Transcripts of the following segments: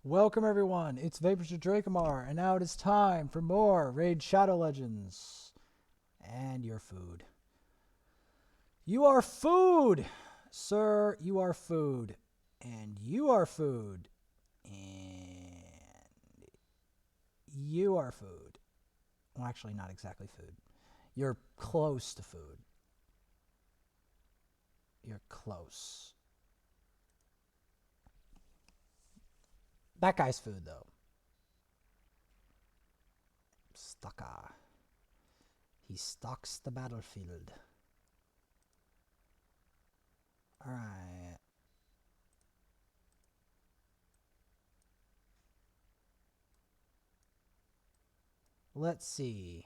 Welcome everyone, it's Vapor Drakemar, and now it is time for more Raid Shadow Legends. And your food. You are food! Sir, you are food. And you are food. And you are food. Well, actually, not exactly food. You're close to food. You're close. That guy's food, though. Stucker. He stalks the battlefield. Alright. Let's see.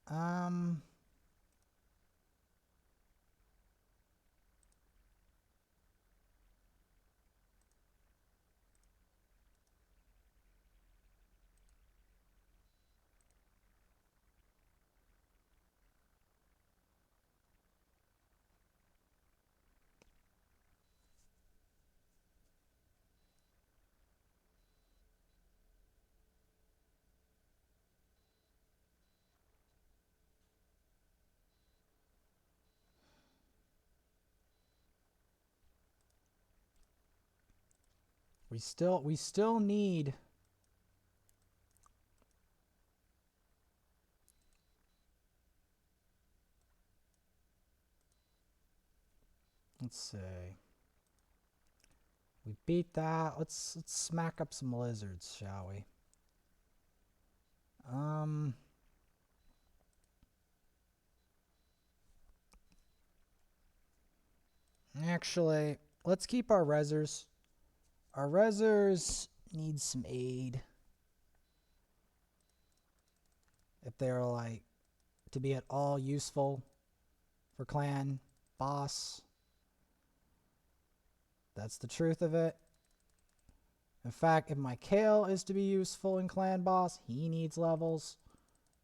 Um... We still need. Let's see. We beat that. Let's smack up some lizards, shall we? Um. Actually, let's keep our rezzers. Our rezzers need some aid if they're like to be at all useful for clan boss. That's the truth of it. In fact, if my Kale is to be useful in clan boss, he needs levels.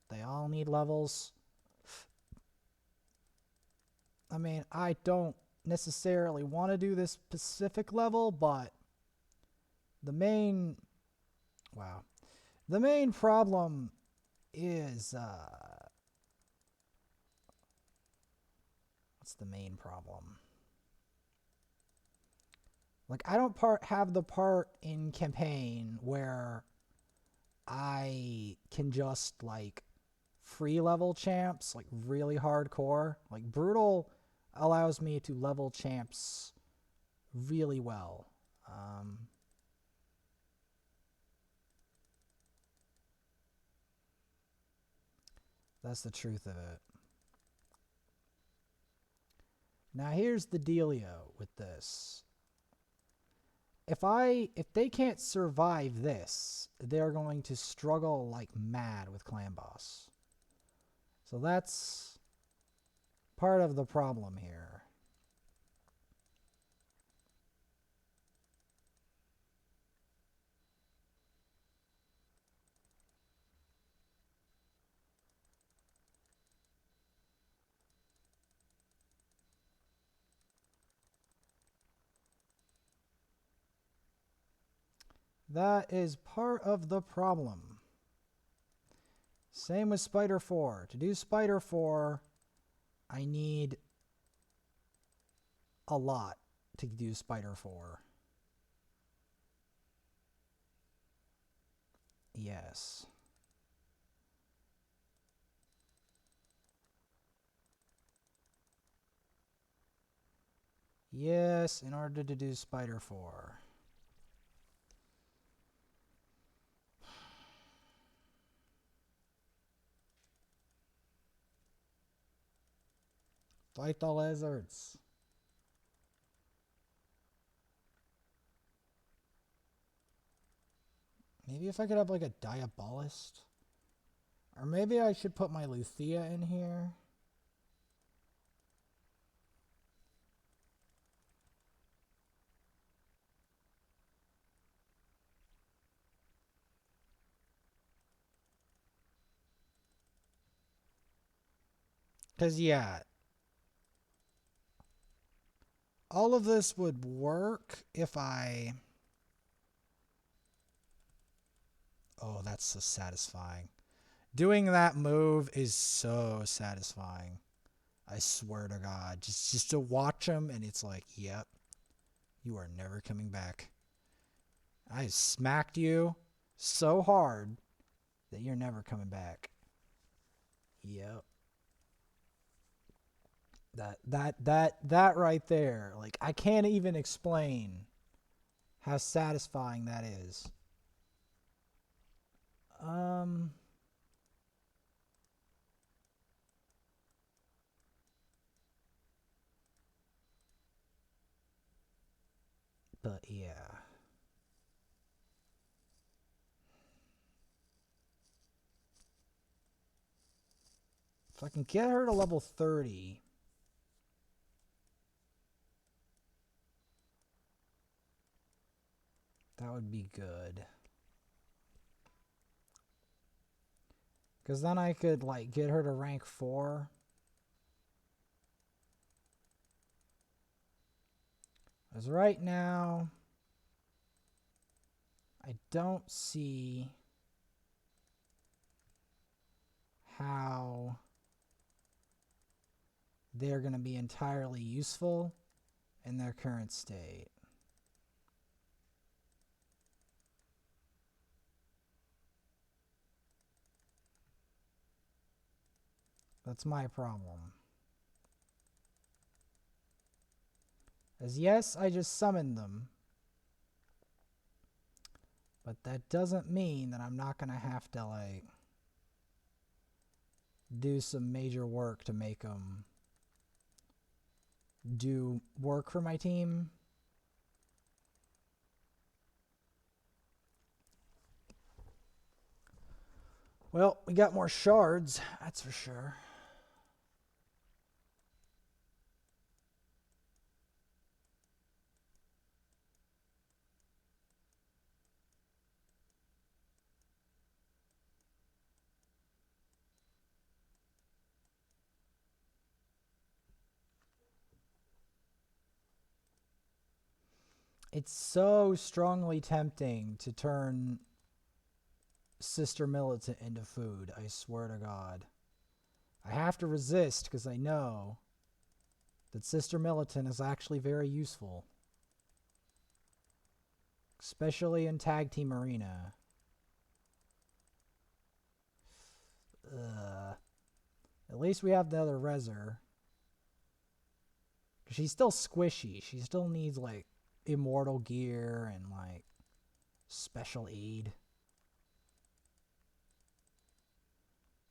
They all need levels. I mean, I don't necessarily want to do this specific level, but the main wow. The main problem is what's the main problem? Like I don't have the part in campaign where I can just like free level champs like really hardcore. Like brutal allows me to level champs really well. That's the truth of it. Now here's the dealio with this. If they can't survive this, they're going to struggle like mad with clan boss. So that's part of the problem here. That is part of the problem. Same with Spider 4. To do Spider 4, I need a lot to do Spider 4. Yes. Yes, in order to do Spider 4. Fight the lizards. Maybe if I could have like a Diabolist. Or maybe I should put my Luthia in here. Because, yeah, all of this would work if I... Oh, that's so satisfying. Doing that move is so satisfying. I swear to God. Just to watch him, and it's like, yep, you are never coming back. I smacked you so hard that you're never coming back. Yep. That right there. Like, I can't even explain how satisfying that is. Um... But yeah. If I can get her to level 30. That would be good. Because then I could, like, get her to rank 4. Because right now, I don't see how they're going to be entirely useful in their current state. That's my problem. As yes, I just summoned them. But that doesn't mean that I'm not going to have to, like, do some major work to make them do work for my team. Well, we got more shards, that's for sure. It's so strongly tempting to turn Sister Militant into food, I swear to God. I have to resist because I know that Sister Militant is actually very useful. Especially in Tag Team Arena. At least we have the other Rezer. She's still squishy. She still needs, like, immortal gear and, like, special aid.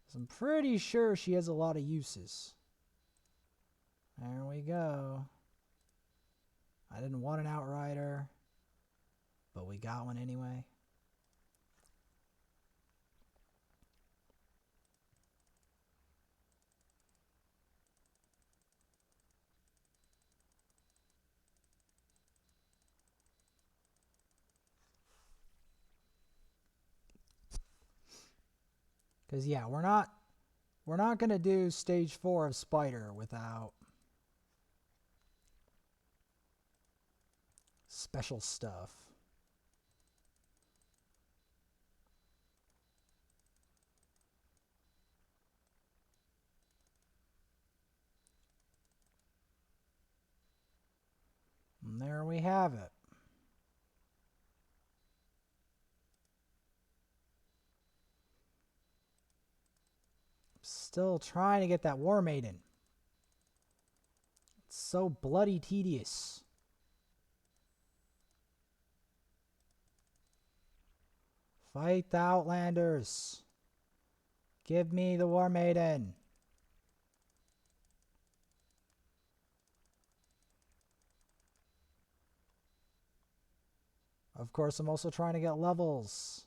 So I'm pretty sure she has a lot of uses. There we go. I didn't want an Outrider, but we got one anyway. Because, yeah, we're not going to do stage 4 of Spider without special stuff. And there we have it. Still trying to get that War Maiden. It's so bloody tedious. Fight the Outlanders. Give me the War Maiden. Of course, I'm also trying to get levels.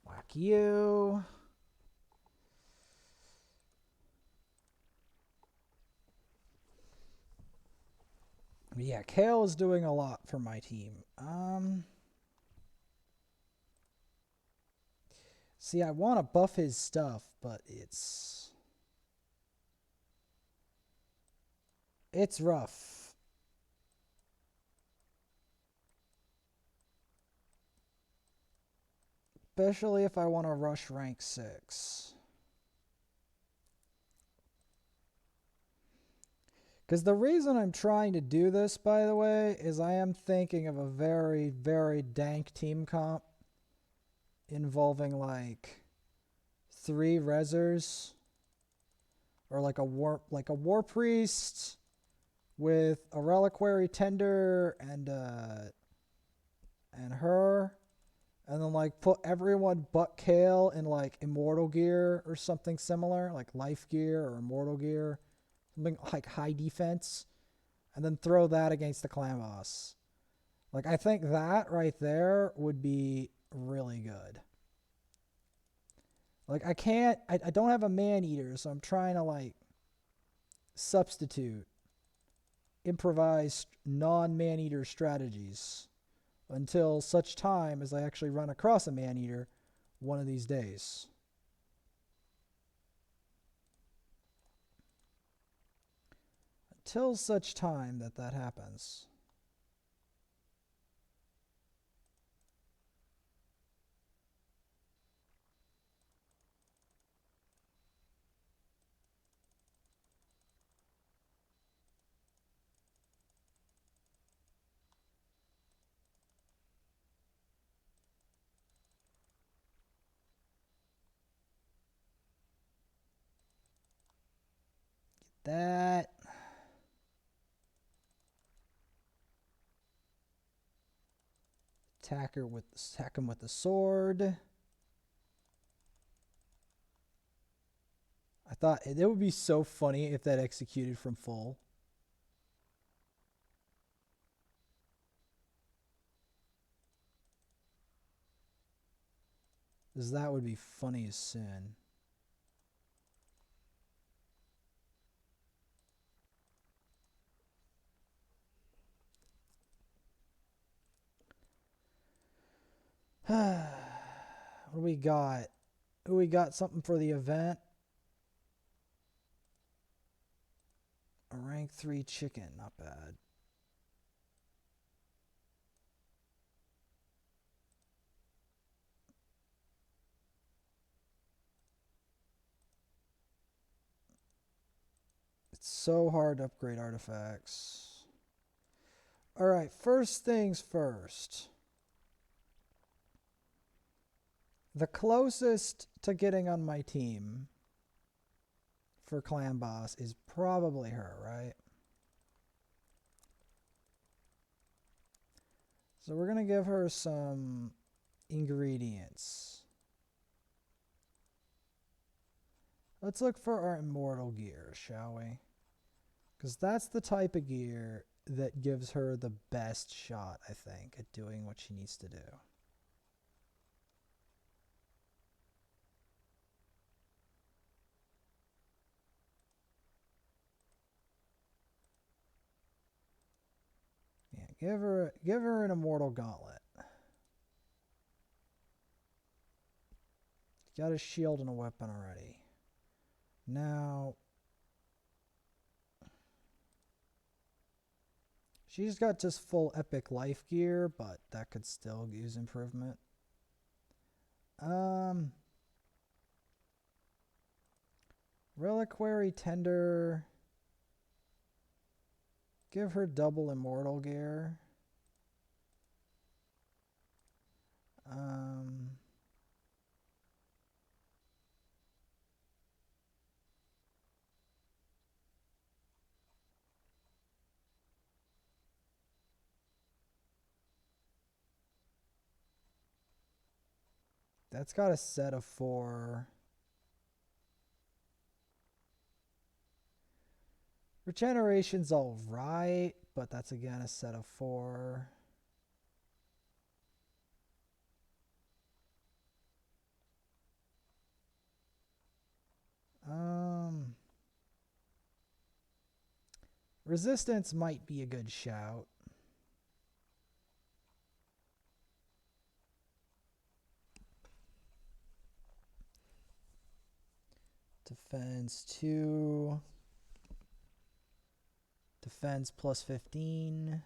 Whack you. Yeah, Kale is doing a lot for my team. See, I want to buff his stuff, but it's rough. Especially if I want to rush rank 6. Because the reason I'm trying to do this, by the way, is I am thinking of a very, very dank team comp involving like 3 Rezzers, or like a war priest with a reliquary tender and her, and then like put everyone but Kale in like immortal gear or something similar, like life gear or immortal gear, something like high defense, and then throw that against the clan boss. Like, I think that right there would be really good. Like, I don't have a man eater, so I'm trying to like substitute improvised non-man eater strategies until such time as I actually run across a man eater one of these days. Until such time that happens. That. Attack him with the sword. I thought it would be so funny if that executed from full. Because that would be funny as sin. What do we got? Oh, we got something for the event. A rank 3 chicken, not bad. It's so hard to upgrade artifacts. Alright, first things first. The closest to getting on my team for clan boss is probably her, right? So we're going to give her some ingredients. Let's look for our immortal gear, shall we? Because that's the type of gear that gives her the best shot, I think, at doing what she needs to do. Yeah, give her an immortal gauntlet. Got a shield and a weapon already. Now, she's got just full epic life gear, but that could still use improvement. Reliquary tender. Give her double immortal gear. That's got a set of 4. Regeneration's alright, but that's again a set of 4. Resistance might be a good shout. Defense 2. Defense plus 15.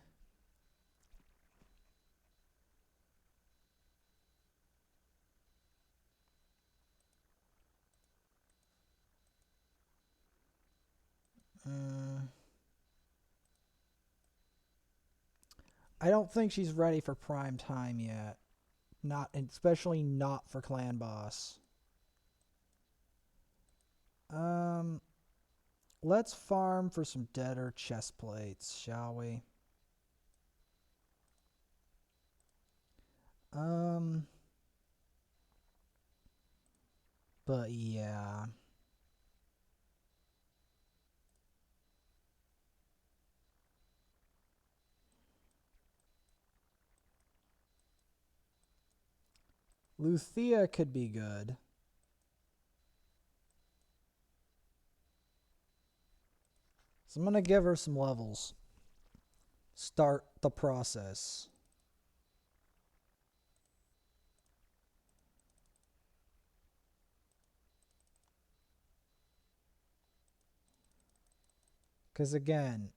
I don't think she's ready for prime time yet. Not, especially not for clan boss. Let's farm for some deader chest plates, shall we? But yeah. Luthia could be good. So I'm going to give her some levels. Start the process. Because again,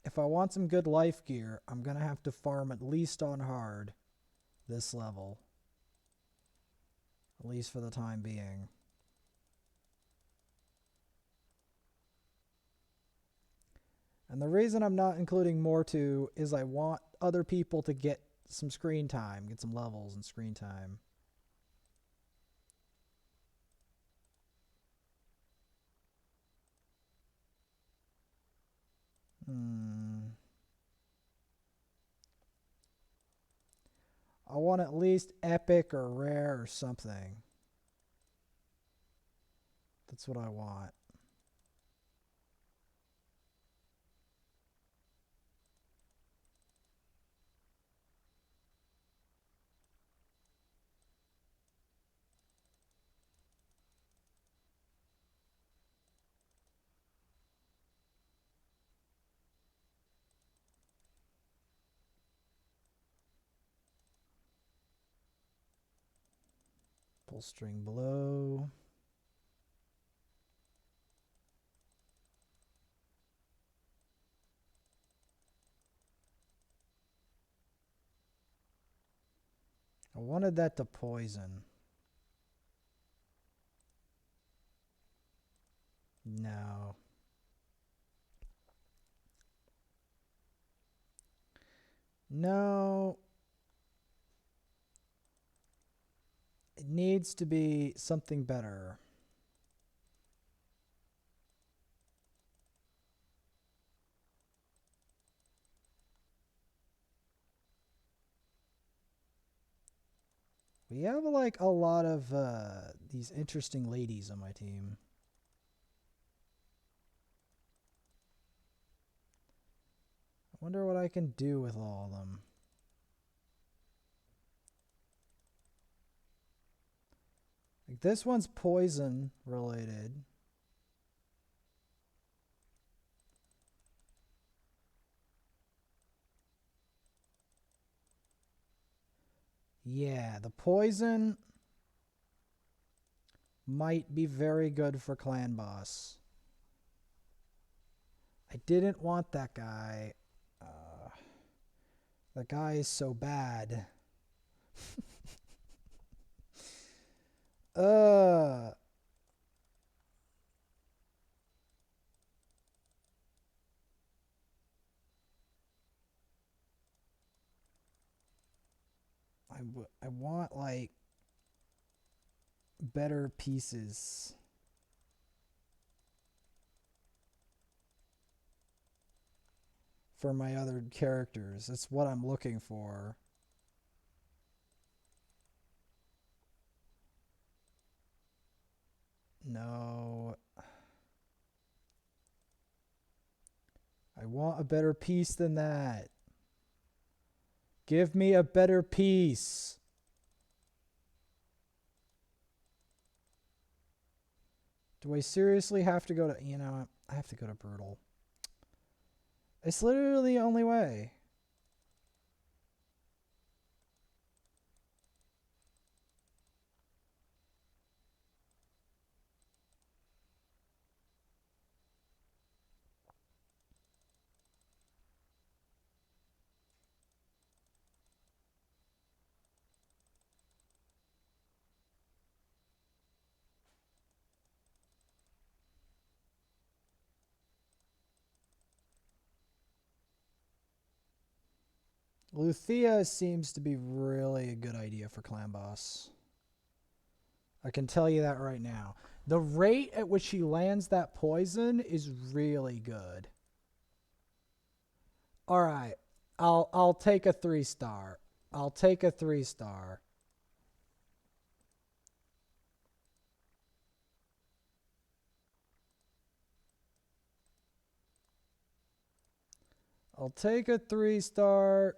if I want some good life gear, I'm going to have to farm at least on hard this level. At least for the time being. And the reason I'm not including Mortu is I want other people to get some screen time, get some levels and screen time. I want at least epic or rare or something. That's what I want. Pull string below. I wanted that to poison. No. No. It needs to be something better. We have like a lot of these interesting ladies on my team. I wonder what I can do with all of them. Like this one's poison related. Yeah, the poison might be very good for clan boss. I didn't want that guy. That guy is so bad. I want like better pieces. For my other characters. That's what I'm looking for. No. I want a better piece than that. Give me a better piece. Do I seriously have to go to, I have to go to Brutal. It's literally the only way. Luthia seems to be really a good idea for Clan Boss. I can tell you that right now. The rate at which he lands that poison is really good. All right. I'll take a 3-star. I'll take a 3-star. I'll take a 3-star.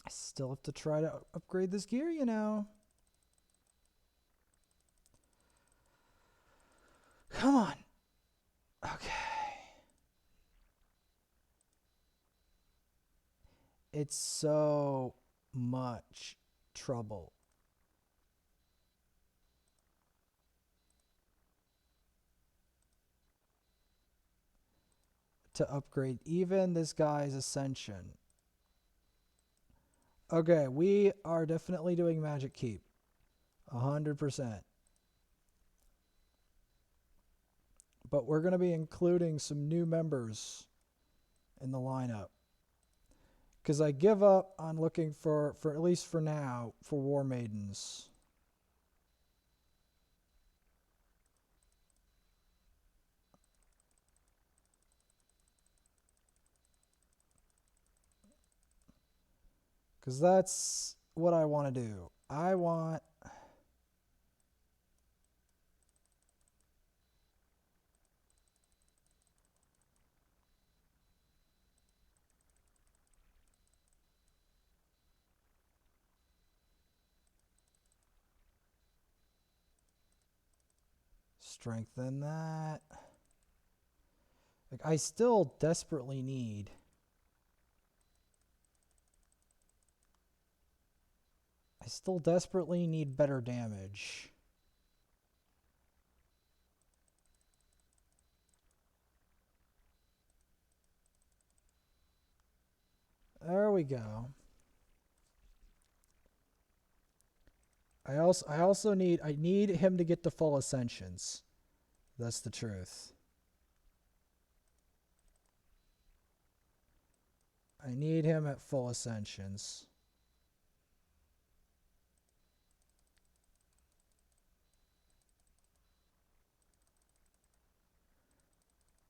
I still have to try to upgrade this gear, you know. Come on. Okay. It's so much trouble. To upgrade even this guy's ascension. Okay, we are definitely doing Magic Keep. 100%. But we're going to be including some new members in the lineup. Because I give up on looking for at least for now, for War Maidens. Because that's what I want to do. I want... strengthen that. Like, I still desperately need... better damage. There we go. I need him to get to full ascensions. That's the truth. I need him at full ascensions.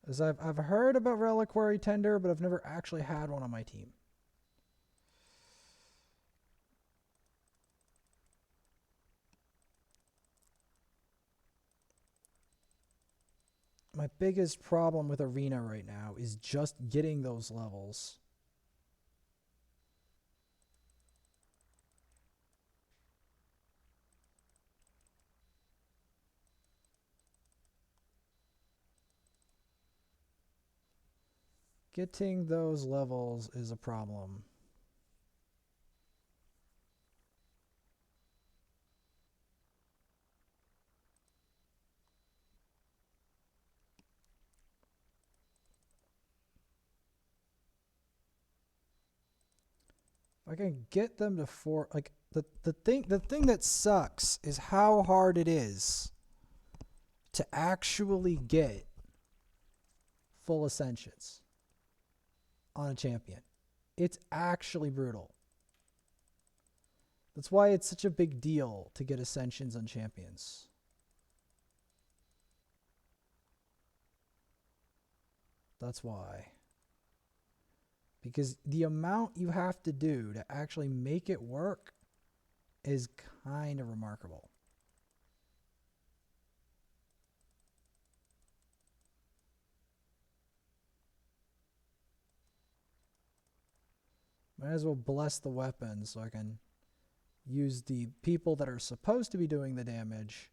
As I've heard about Reliquary Tender, but I've never actually had one on my team. My biggest problem with Arena right now is just getting those levels. Getting those levels is a problem. If I can get them to the thing that sucks is how hard it is to actually get full ascensions on a champion. It's actually brutal. That's why it's such a big deal to get ascensions on champions. That's why. Because the amount you have to do to actually make it work is kind of remarkable. Might as well bless the weapon so I can use the people that are supposed to be doing the damage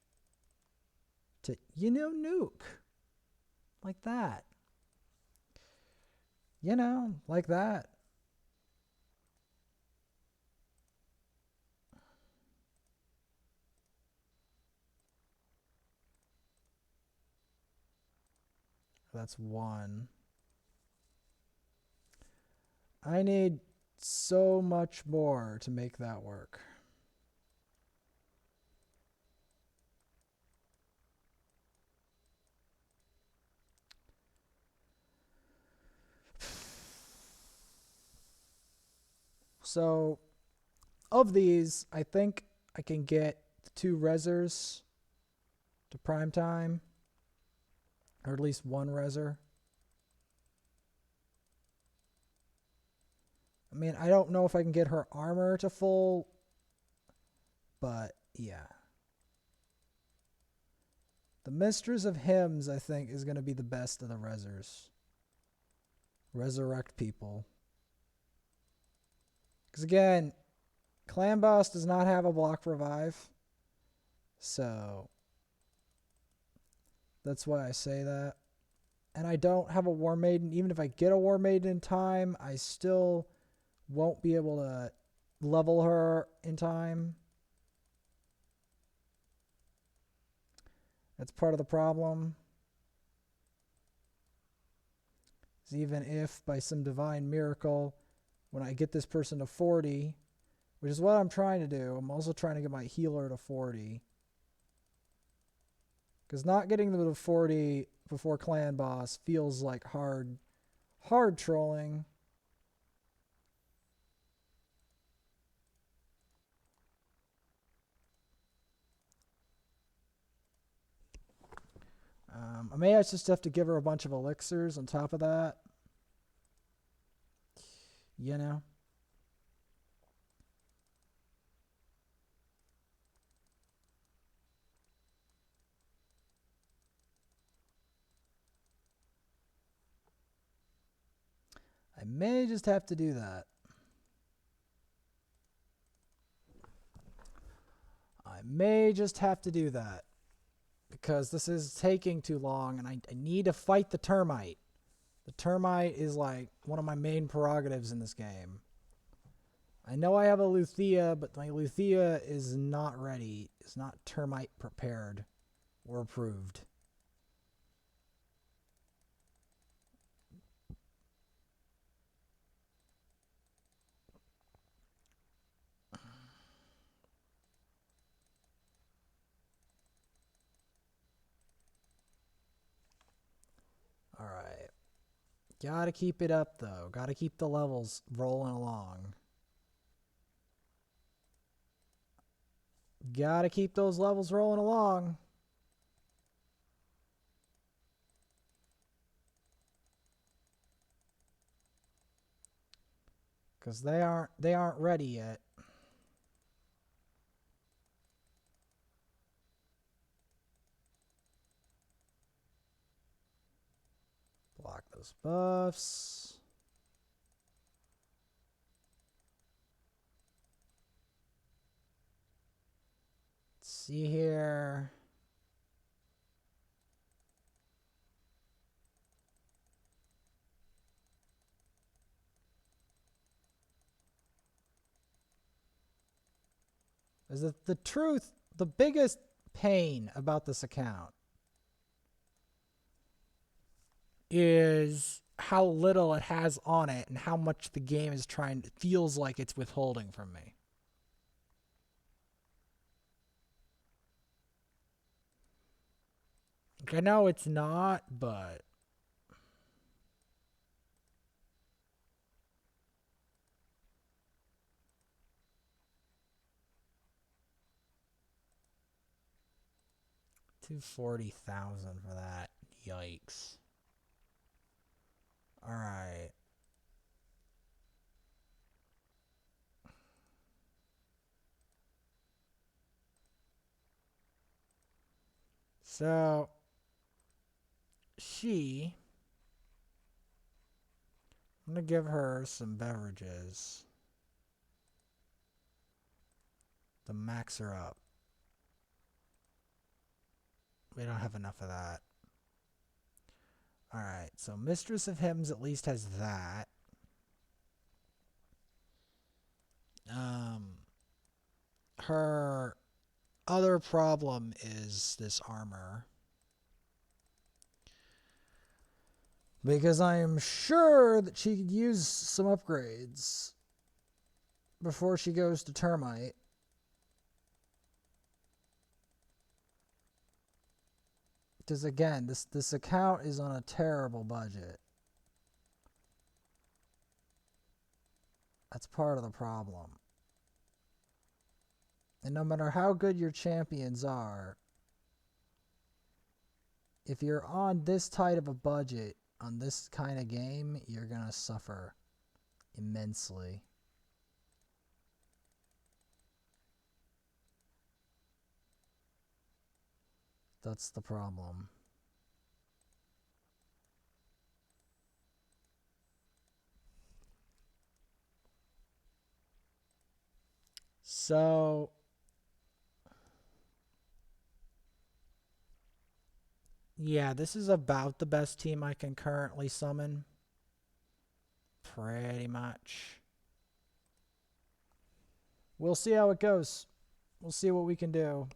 to, nuke. Like that. Like that. That's one. I need so much more to make that work. So, of these, I think I can get the 2 Rezzers to prime time, or at least 1 Rezzer. I mean, I don't know if I can get her armor to full, but yeah. The Mistress of Hymns, I think, is going to be the best of the Rezzers. Resurrect people. Because again, Clan Boss does not have a block revive. So that's why I say that. And I don't have a War Maiden. Even if I get a War Maiden in time, I still won't be able to level her in time. That's part of the problem. Even if by some divine miracle, when I get this person to 40, which is what I'm trying to do, I'm also trying to get my healer to 40. Because not getting them to 40 before Clan Boss feels like hard trolling. I may just have to give her a bunch of elixirs on top of that. I may just have to do that. Because this is taking too long and I need to fight the termite. The termite is like one of my main prerogatives in this game. I know I have a Luthia, but my Luthia is not ready. It's not termite prepared or approved. Alright. Gotta keep it up, though. Gotta keep the levels rolling along. Gotta keep those levels rolling along. Because they aren't ready yet. Block those buffs. Let's see here. Is that the truth? The biggest pain about this account is how little it has on it and how much the game is feels like it's withholding from me. I know it's not, but $240,000 for that. Yikes. All right. So I'm going to give her some beverages. The max her up. We don't have enough of that. Alright, so Mistress of Hymns at least has that. Her other problem is this armor. Because I am sure that she could use some upgrades before she goes to Termite. Because again, this account is on a terrible budget. That's part of the problem. And no matter how good your champions are, if you're on this tight of a budget on this kind of game, you're going to suffer immensely. That's the problem. So yeah, this is about the best team I can currently summon. Pretty much. We'll see how it goes. We'll see what we can do.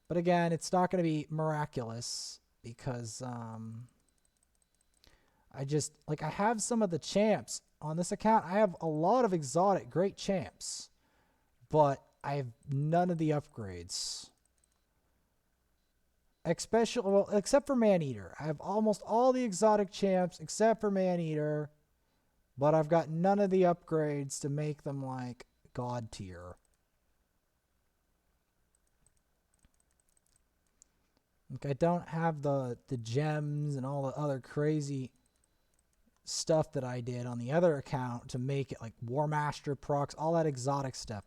But again, it's not going to be miraculous because I have some of the champs on this account. I have a lot of exotic great champs, but I have none of the upgrades. Especially, well, except for Maneater. I have almost all the exotic champs except for Maneater, but I've got none of the upgrades to make them like god tier. Like, I don't have the gems and all the other crazy stuff that I did on the other account to make it like War Master procs, all that exotic stuff.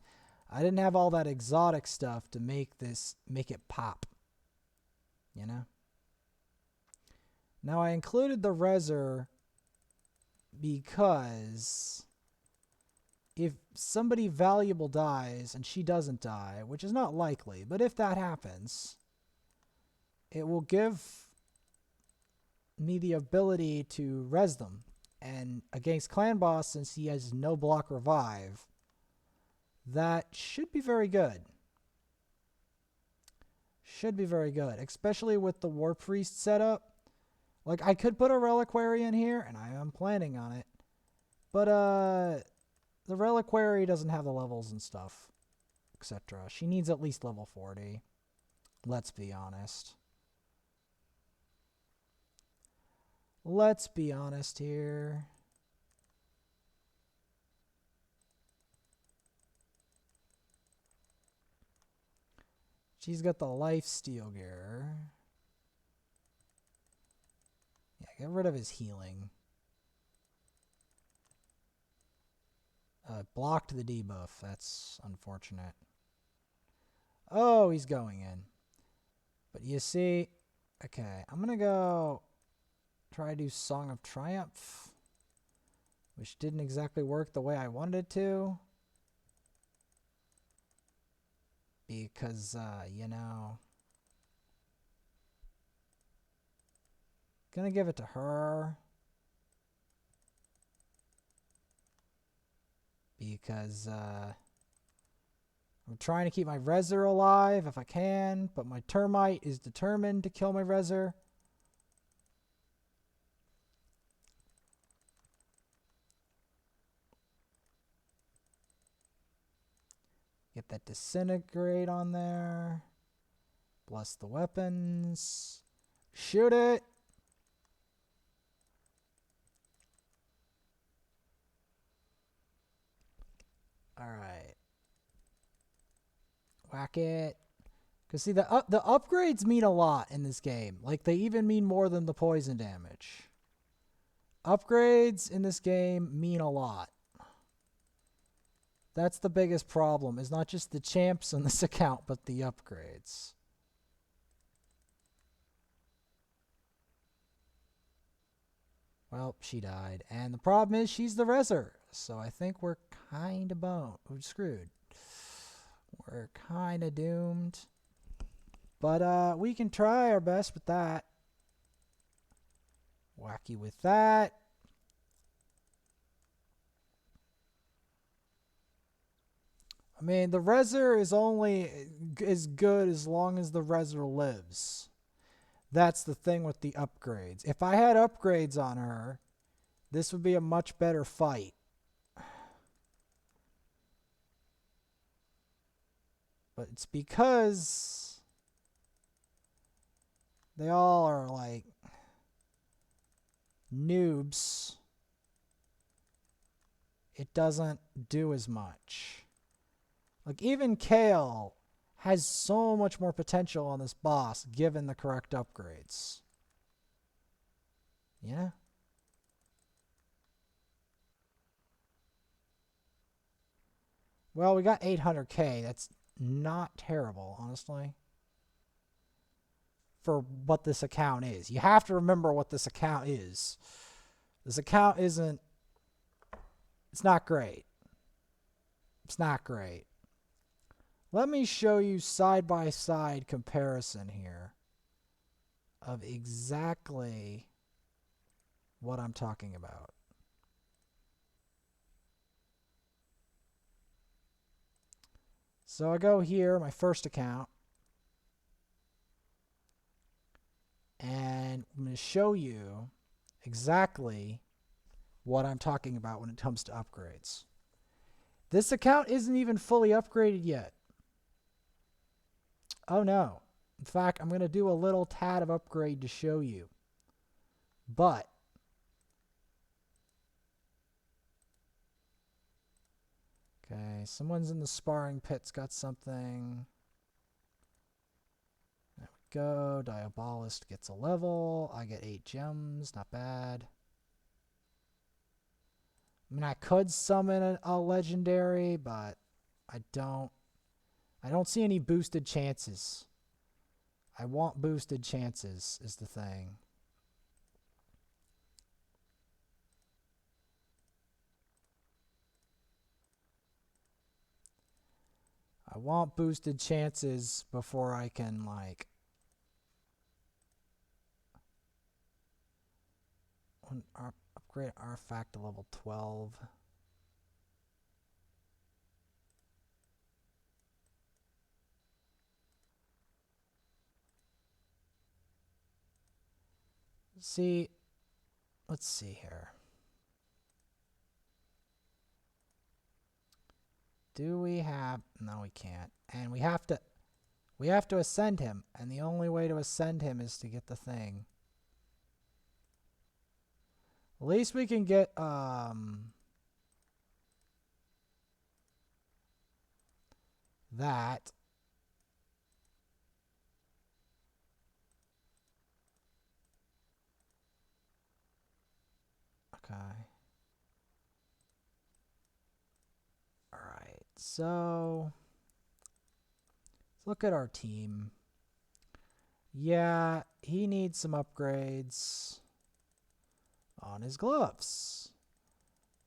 I didn't have all that exotic stuff to make it pop. You know? Now I included the Reser because if somebody valuable dies and she doesn't die, which is not likely, but if that happens, it will give me the ability to res them. And against Clan Boss, since he has no block revive, that should be very good. Should be very good, especially with the War Priest setup. Like, I could put a Reliquary in here, and I am planning on it. But, the Reliquary doesn't have the levels and stuff, etc. She needs at least level 40. Let's be honest. Let's be honest here. She's got the life steal gear. Yeah, get rid of his healing. Blocked the debuff. That's unfortunate. Oh, he's going in. But you see, okay, I'm going to go try to do Song of Triumph, which didn't exactly work the way I wanted it to. Because, you know, gonna give it to her. Because, I'm trying to keep my Reser alive if I can, but my Termite is determined to kill my Reser. Get that Disintegrate on there. Bless the weapons. Shoot it! Alright. Whack it. Because see, the upgrades mean a lot in this game. Like, they even mean more than the poison damage. Upgrades in this game mean a lot. That's the biggest problem, is not just the champs on this account, but the upgrades. Well, she died. And the problem is she's the Reser. So I think we're kind of screwed. we're kind of doomed. But we can try our best with that. Wacky with that. I mean, the Reser is only as good as long as the Reser lives. That's the thing with the upgrades. If I had upgrades on her, this would be a much better fight. But it's because they all are like noobs. It doesn't do as much. Like even Kale has so much more potential on this boss given the correct upgrades. Yeah. Well, we got 800k. That's not terrible, honestly, for what this account is. You have to remember what this account is. This account isn't... It's not great. It's not great. Let me show you side-by-side comparison here of exactly what I'm talking about. So I go here, my first account, and I'm going to show you exactly what I'm talking about when it comes to upgrades. This account isn't even fully upgraded yet. Oh no. In fact, I'm going to do a little tad of upgrade to show you. But okay, someone's in the sparring pit's got something. There we go. Diabolist gets a level. I get 8 gems. Not bad. I mean, I could summon a legendary, but I don't see any boosted chances. I want boosted chances is the thing. I want boosted chances before I can, like... upgrade artifact to level 12. See, let's see here. Do we have... No, we can't. And we have to ascend him, and the only way to ascend him is to get the thing. At least we can get that. Okay. Alright, so let's look at our team. Yeah, he needs some upgrades on his gloves.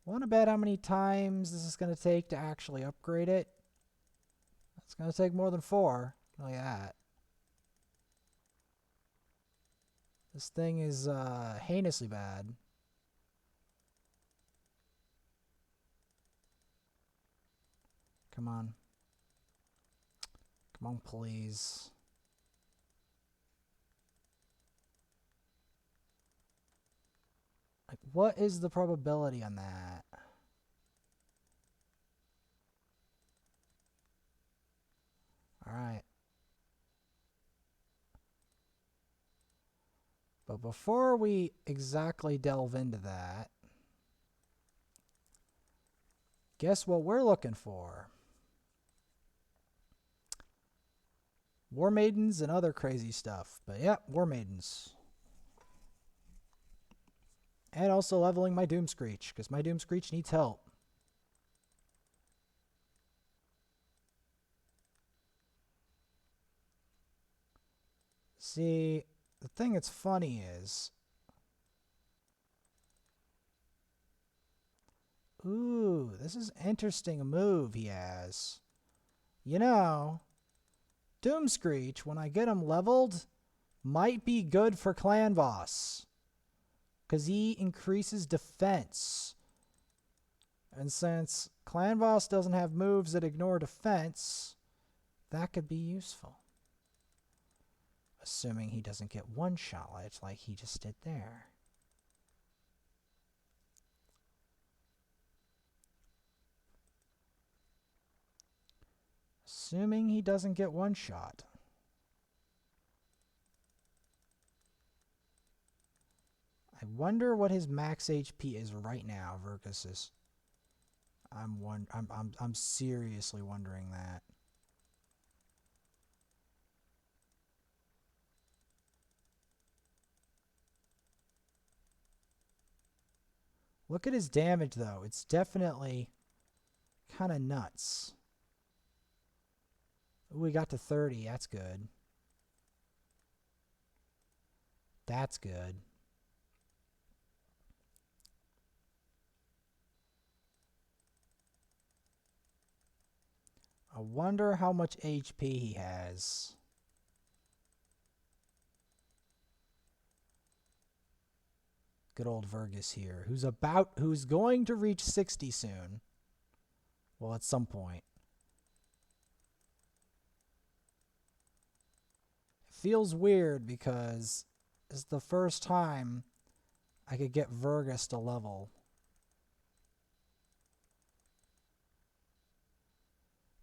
Want to bet how many times this is going to take to actually upgrade it? It's going to take more than 4. Look at that. This thing is heinously bad. Come on. Come on, please. Like, what is the probability on that? Alright. But before we exactly delve into that, guess what we're looking for? War Maidens and other crazy stuff. But yeah, War Maidens. And also leveling my Doom Screech, because my Doom Screech needs help. See, the thing that's funny is... Ooh, this is an interesting move he has. you know, Doomscreech, when I get him leveled, might be good for Clan Boss. Because he increases defense. And since Clan Boss doesn't have moves that ignore defense, that could be useful. Assuming he doesn't get one shot like he just did there. Assuming he doesn't get one shot. I wonder what his max HP is right now, Verkus's. I'm seriously wondering that. Look at his damage though. It's definitely kind of nuts. Ooh, we got to 30. That's good. That's good. I wonder how much HP he has. Good old Vergus here, who's going to reach 60 soon. Well, at some point. It feels weird because it's the first time I could get Vergus to level.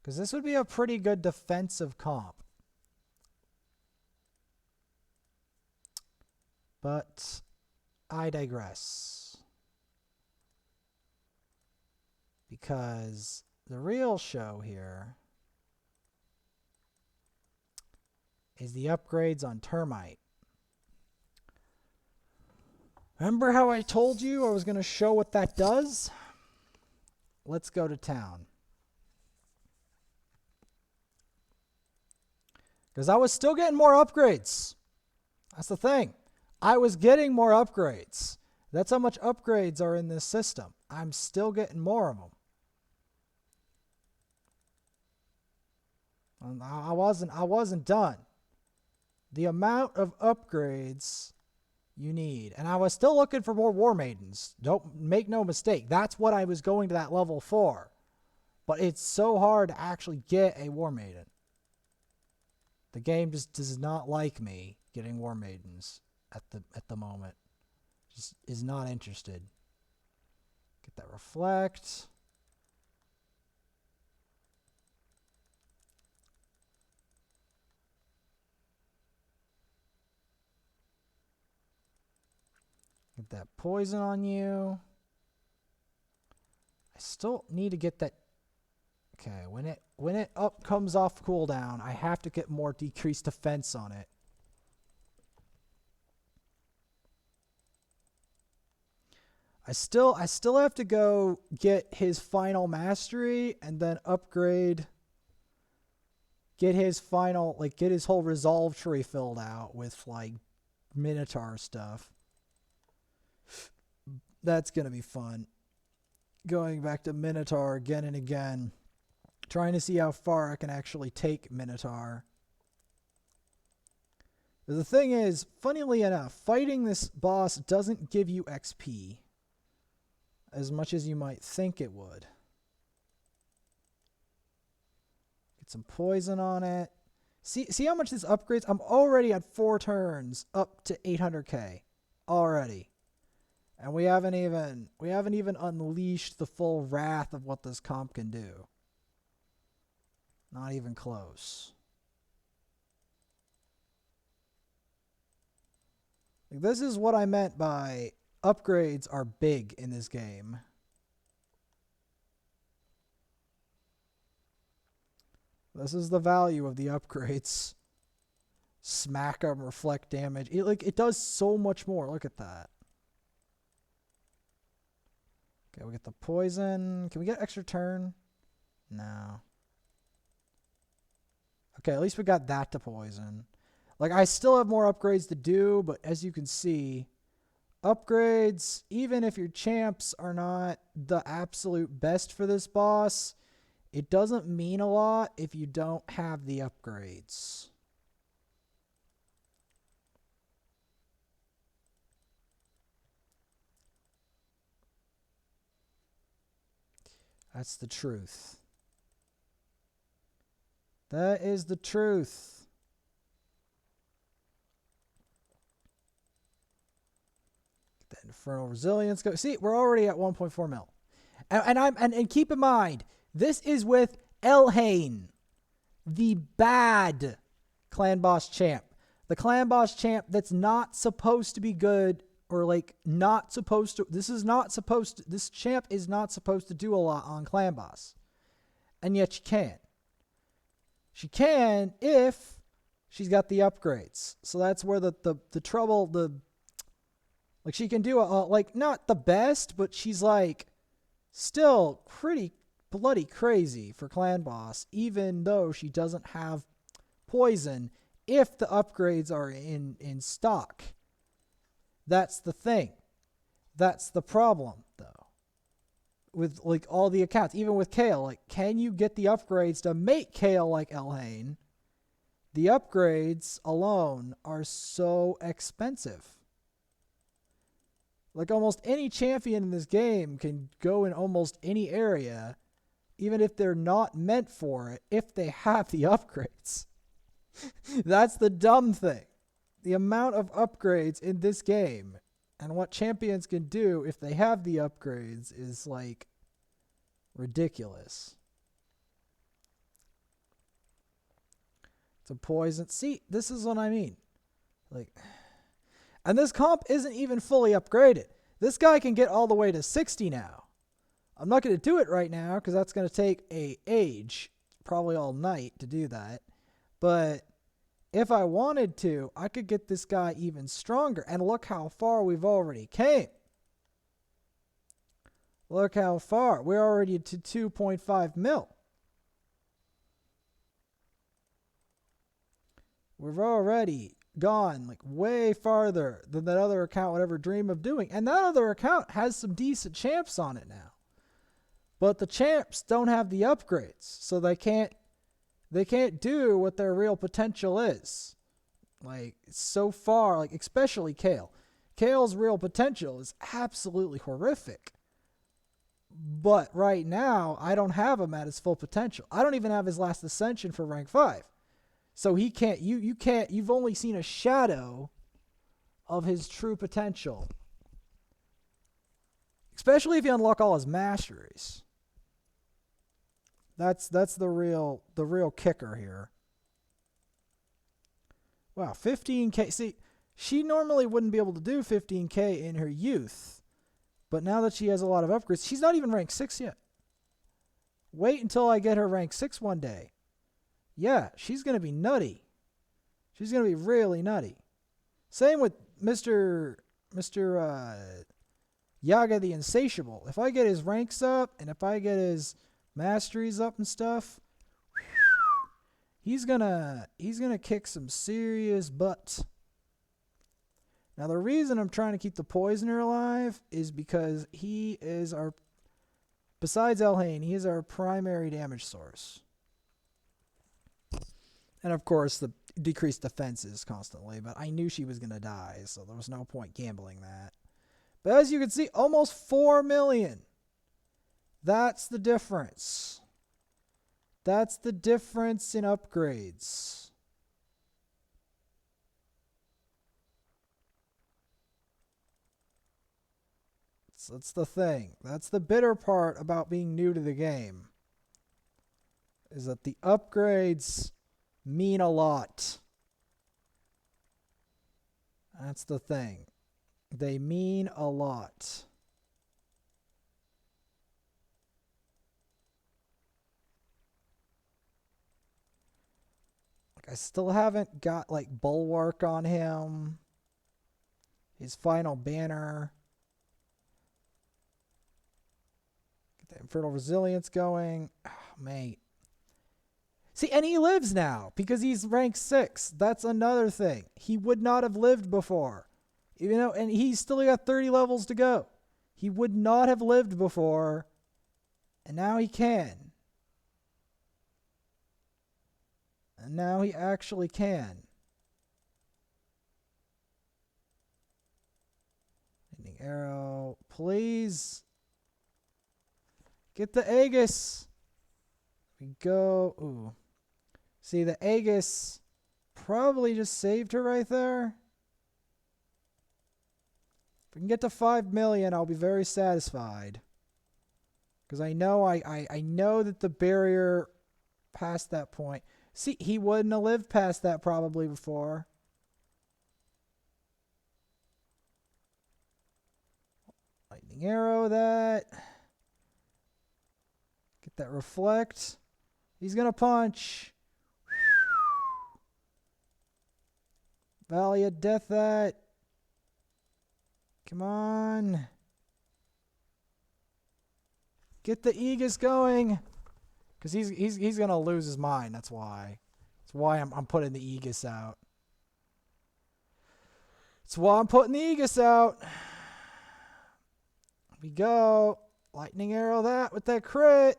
Because this would be a pretty good defensive comp. But I digress. Because the real show here is the upgrades on Termite. Remember how I told you I was going to show what that does? Let's go to town. Because I was still getting more upgrades. That's the thing. I was getting more upgrades. That's how much upgrades are in this system. I'm still getting more of them. And I wasn't done. The amount of upgrades you need. And I was still looking for more War Maidens. Don't make no mistake. That's what I was going to that level for. But it's so hard to actually get a War Maiden. The game just does not like me getting War Maidens at the moment. Just is not interested. Get that reflect. Get that poison on you. I still need to get that. Okay, when it comes off cooldown, I have to get more decreased defense on it. I still have to go get his final mastery and then upgrade. Get his final, get his whole resolve tree filled out with Minotaur stuff. That's gonna be fun. Going back to Minotaur again and again. Trying to see how far I can actually take Minotaur. The thing is, funnily enough, fighting this boss doesn't give you XP as much as you might think it would. Get some poison on it. See how much this upgrades? I'm already at 4 turns up to 800k already. And we haven't even unleashed the full wrath of what this comp can do. Not even close. This is what I meant by upgrades are big in this game. This is the value of the upgrades. Smack 'em, reflect damage. It does so much more. Look at that. Okay, we get the poison. Can we get extra turn? No. Okay, at least we got that to poison. I still have more upgrades to do, but as you can see, upgrades, even if your champs are not the absolute best for this boss, It doesn't mean a lot if you don't have the upgrades. That's the truth. That is the truth. Get that Infernal Resilience go. See, we're already at 1.4 mil. And keep in mind, this is with Elhain, the bad clan boss champ. The clan boss champ that's not supposed to be good, or like not supposed to. This champ is not supposed to do a lot on clan boss. And yet she can. She can if she's got the upgrades. So that's where the trouble, like she can do like not the best, but she's like still pretty bloody crazy for clan boss, even though she doesn't have poison if the upgrades are in stock. That's the thing. That's the problem, though. With like all the accounts, even with Kayle, like, can you get the upgrades to make Kayle like Elhain? The upgrades alone are so expensive. Like almost any champion in this game can go in almost any area, even if they're not meant for it, if they have the upgrades. That's the dumb thing. The amount of upgrades in this game and what champions can do if they have the upgrades is like ridiculous. It's a poison. See, this is what I mean. Like, and this comp isn't even fully upgraded. This guy can get all the way to 60 now. I'm not going to do it right now because that's going to take a age, probably all night to do that. But if I wanted to, I could get this guy even stronger. And look how far we've already came. Look how far. We're already to 2.5 mil. We've already gone like way farther than that other account would ever dream of doing. And that other account has some decent champs on it now. But the champs don't have the upgrades, so they can't do what their real potential is. Like, so far, like especially Kayle. Kayle's real potential is absolutely horrific. But right now, I don't have him at his full potential. I don't even have his last ascension for rank 5. So he can't, you can't, you've only seen a shadow of his true potential. Especially if you unlock all his masteries. That's the real kicker here. Wow, 15k. See, she normally wouldn't be able to do 15k in her youth. But now that she has a lot of upgrades, she's not even rank 6 yet. Wait until I get her rank 6 one day. Yeah, she's going to be nutty. She's going to be really nutty. Same with Mr. Yaga the Insatiable. If I get his ranks up and if I get his masteries up and stuff, he's gonna kick some serious butt. Now the reason I'm trying to keep the Poisoner alive is because he is our, besides Elhain, he is our primary damage source. And of course the decreased defenses constantly, but I knew she was gonna die, so there was no point gambling that. But as you can see, almost 4 million. That's the difference. That's the difference in upgrades. So that's the thing. That's the bitter part about being new to the game. Is that the upgrades mean a lot. That's the thing. They mean a lot. I still haven't got like Bulwark on him. His final banner. Get the Infernal Resilience going. Oh, mate. See, and he lives now because he's rank 6. That's another thing. He would not have lived before. You know, and he's still got 30 levels to go. He would not have lived before. And now he can. And now he actually can. Lightning arrow, please. Get the Aegis. We go. Ooh. See, the Aegis probably just saved her right there. If we can get to 5 million, I'll be very satisfied. Because I know I know that the barrier past that point. See, he wouldn't have lived past that probably before. Lightning arrow that. Get that reflect. He's going to punch. Valley of Death that. Come on. Get the Aegis going. Because he's going to lose his mind. That's why. That's why I'm putting the Aegis out. That's why I'm putting the Aegis out. Here we go. Lightning arrow that with that crit.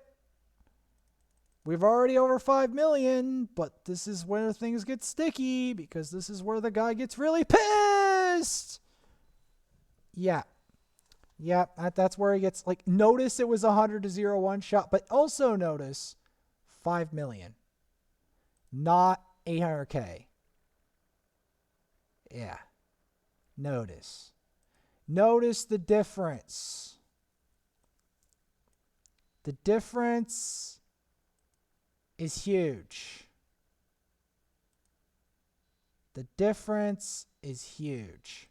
We've already over 5 million, but this is where things get sticky because this is where the guy gets really pissed. Yeah. Yep, that's where he gets, like, notice it was 100 to 0 one shot, but also notice 5 million, not 800K. Yeah. Notice the difference. The difference is huge. The difference is huge.